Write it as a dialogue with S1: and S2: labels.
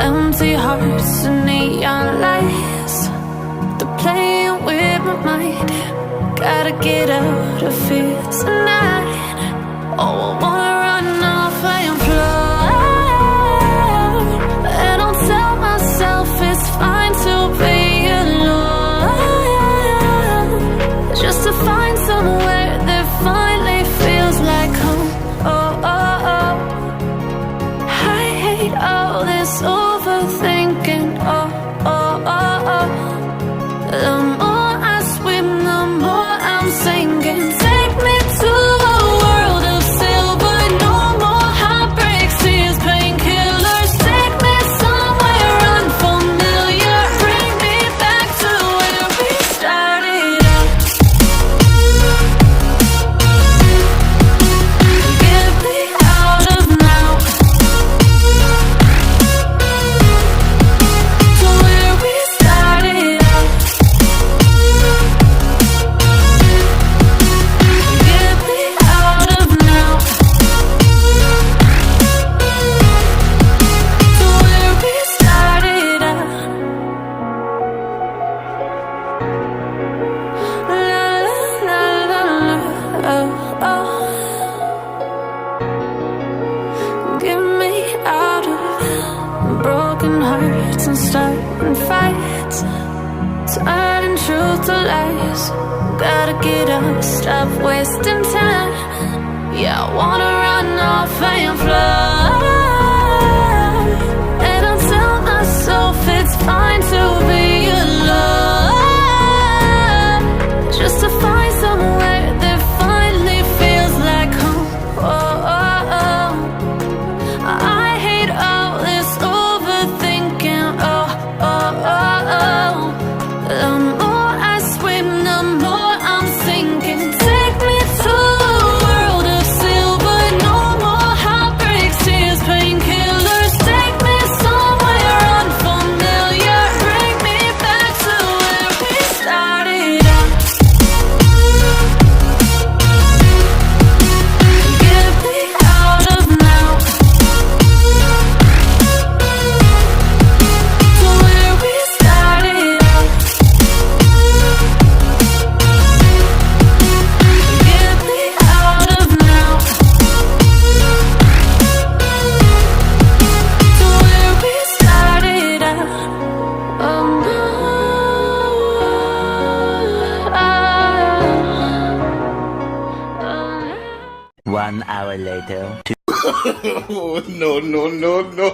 S1: empty hearts and neon lights, they're playing with my mind. Gotta get out of here tonight. Oh, I wanna run off and fly, and I'll tell myself it's fine to be alone, just to find somewhere that finally feels like home. Oh, oh, oh. I hate all this overthinking. Oh, oh, oh, oh. The more I swim, the more I'm sinking. Take me to a world of silver, no more heartbreaks, tears, painkillers. Take me somewhere unfamiliar, bring me back to where we started out. Get me out of now, to where we started out. Get me out of now, to where we started out. La la la la la, oh, oh. Get me out of broken hearts and starting fights, turning truth to lies. Gotta get up, stop wasting time. Yeah, I wanna run off and fly, and I'll tell myself it's fine to be alone, just to find somewhere that finally feels like home. Oh, oh, oh. I hate all this overthinking. Oh, oh, oh, oh. The more I swim, the more I'm sinking. Take me to a world of silver, no more heartbreaks, tears, painkillers. Take me somewhere unfamiliar, bring me back to where we started out. Get me out of now, to where we started out. Get me out of now, to where we started out. Oh no,
S2: One hour later.
S3: Oh, no, no, no, no.